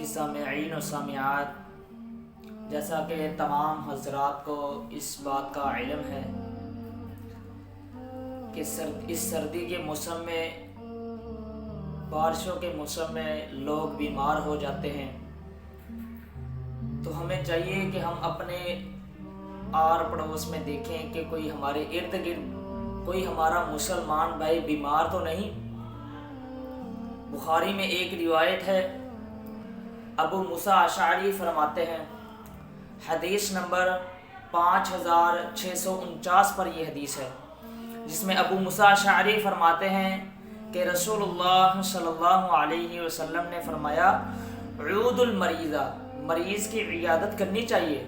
عزیز سامعین و سامعات، جیسا کہ تمام حضرات کو اس بات کا علم ہے کہ اس سردی کے موسم میں، بارشوں کے موسم میں لوگ بیمار ہو جاتے ہیں، تو ہمیں چاہیے کہ ہم اپنے آر پڑوس میں دیکھیں کہ کوئی ہمارے ارد گرد کوئی ہمارا مسلمان بھائی بیمار تو نہیں۔ بخاری میں ایک روایت ہے، ابو موسیٰ اشعری فرماتے ہیں، حدیث نمبر 5649 پر یہ حدیث ہے، جس میں ابو موسیٰ اشعری فرماتے ہیں کہ رسول اللہ صلی اللہ علیہ وسلم نے فرمایا، عود المریضہ، مریض کی عیادت کرنی چاہیے۔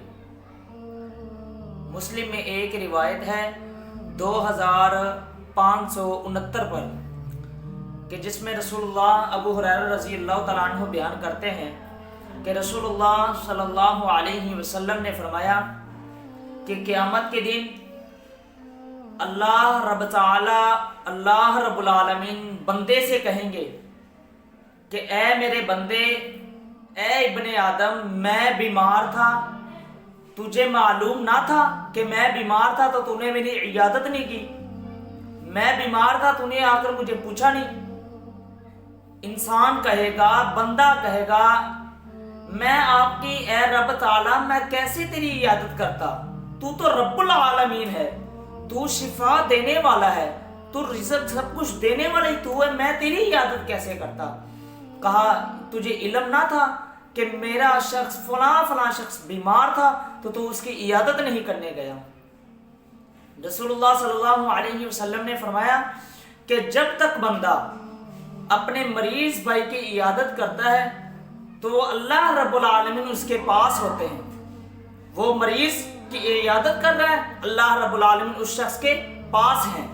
مسلم میں ایک روایت ہے 2569 پر کہ جس میں رسول اللہ ابو ہریرہ رضی اللہ تعالیٰ عنہ بیان کرتے ہیں کہ رسول اللہ صلی اللہ علیہ وسلم نے فرمایا کہ قیامت کے دن اللہ رب العالمین بندے سے کہیں گے کہ اے میرے بندے، اے ابن آدم، میں بیمار تھا، تجھے معلوم نہ تھا کہ میں بیمار تھا تو تو نے میری عیادت نہیں کی، میں بیمار تھا تو نے آ کر مجھے پوچھا نہیں۔ انسان کہے گا، بندہ کہے گا، میں آپ کی اے رب تعالیٰ میں کیسے تیری عیادت کرتا، تو رب العالمین ہے، تو شفا دینے والا ہے، تو رزق سب کچھ دینے والا ہی تو ہے، میں تیری عیادت کیسے کرتا۔ کہا تجھے علم نہ تھا کہ میرا شخص فلاں شخص بیمار تھا تو اس کی عیادت نہیں کرنے گیا۔ رسول اللہ صلی اللہ علیہ وسلم نے فرمایا کہ جب تک بندہ اپنے مریض بھائی کی عیادت کرتا ہے تو وہ اللہ رب العالمین اس کے پاس ہوتے ہیں، وہ مریض کی عیادت کر رہا ہے، اللہ رب العالمین اس شخص کے پاس ہیں۔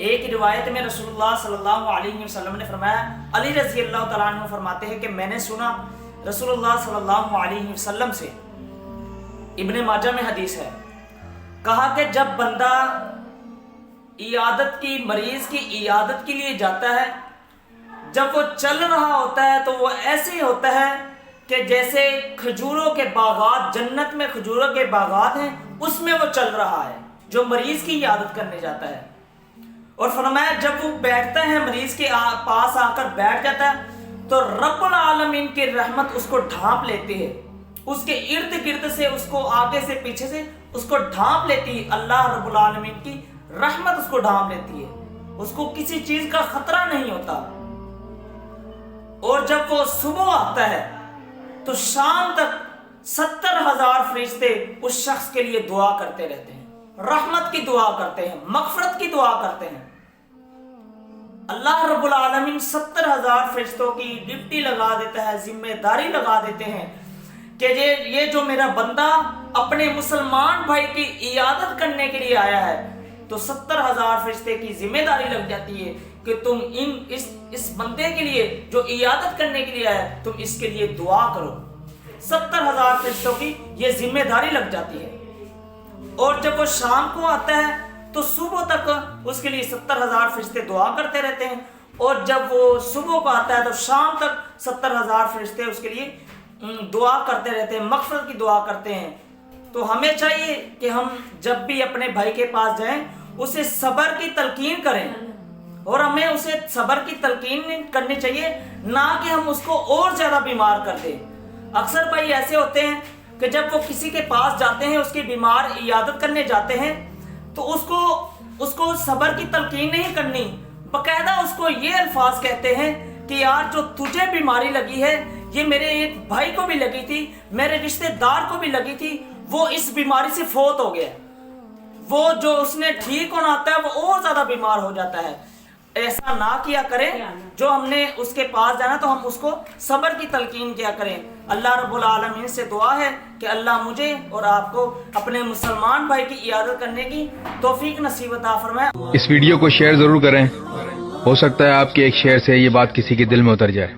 ایک روایت میں رسول اللہ صلی اللہ علیہ وسلم نے فرمایا، علی رضی اللہ تعالیٰ عنہ فرماتے ہیں کہ میں نے سنا رسول اللہ صلی اللہ علیہ وسلم سے، ابن ماجہ میں حدیث ہے، کہا کہ جب بندہ مریض کی عیادت کے لیے جاتا ہے، جب وہ چل رہا ہوتا ہے تو وہ ایسے ہوتا ہے کہ جیسے کھجوروں کے باغات، جنت میں کھجوروں کے باغات ہیں، اس میں وہ چل رہا ہے جو مریض کی عیادت کرنے جاتا ہے۔ اور فرمایا جب وہ بیٹھتا ہے، مریض کے پاس آ کر بیٹھ جاتا ہے تو رب العالمین کی رحمت اس کو ڈھانپ لیتی ہے، اس کے ارد گرد سے، اس کو آگے سے پیچھے سے اس کو ڈھانپ لیتی ہے، اللہ رب العالمین کی رحمت اس کو ڈھانپ لیتی ہے، اس کو کسی چیز کا خطرہ نہیں ہوتا۔ اور جب وہ صبح آتا ہے تو شام تک 70,000 فرشتے اس شخص کے لیے دعا کرتے رہتے ہیں، رحمت کی دعا کرتے ہیں، مغفرت کی دعا کرتے ہیں۔ اللہ رب العالمین 70,000 فرشتوں کی ڈیوٹی لگا دیتا ہے، ذمہ داری لگا دیتے ہیں کہ یہ جو میرا بندہ اپنے مسلمان بھائی کی عیادت کرنے کے لیے آیا ہے، تو 70,000 فرشتے کی ذمہ داری لگ جاتی ہے کہ تم اس بندے کے لیے جو عیادت کرنے کے لیے آیا ہے، تم اس کے لیے دعا کرو۔ 70,000 فرشتوں کی یہ ذمہ داری لگ جاتی ہے۔ اور جب وہ شام کو آتا ہے تو صبح تک اس کے لیے 70,000 فرشتے دعا کرتے رہتے ہیں، اور جب وہ صبح کو آتا ہے تو شام تک 70,000 فرشتے اس کے لیے دعا کرتے رہتے ہیں، مغفرت کی دعا کرتے ہیں۔ تو ہمیں چاہیے کہ ہم جب بھی اپنے بھائی کے پاس جائیں اسے صبر کی تلقین کریں، اور ہمیں اسے صبر کی تلقین کرنی چاہیے، نہ کہ ہم اس کو اور زیادہ بیمار کر دیں۔ اکثر بھائی ایسے ہوتے ہیں کہ جب وہ کسی کے پاس جاتے ہیں، اس کی بیمار عیادت کرنے جاتے ہیں، تو اس کو صبر کی تلقین نہیں کرنی، باقاعدہ اس کو یہ الفاظ کہتے ہیں کہ یار جو تجھے بیماری لگی ہے یہ میرے ایک بھائی کو بھی لگی تھی، میرے رشتہ دار کو بھی لگی تھی، وہ اس بیماری سے فوت ہو گیا، وہ جو اس نے ٹھیک ہونا آتا ہے وہ اور زیادہ بیمار ہو جاتا ہے۔ ایسا نہ کیا کریں، جو ہم نے اس کے پاس جانا تو ہم اس کو صبر کی تلقین کیا کریں۔ اللہ رب العالمین سے دعا ہے کہ اللہ مجھے اور آپ کو اپنے مسلمان بھائی کی عیادت کرنے کی توفیق نصیب عطا فرمائے۔ اس ویڈیو کو شیئر ضرور کریں، ہو سکتا ہے آپ کے ایک شیئر سے یہ بات کسی کے دل میں اتر جائے۔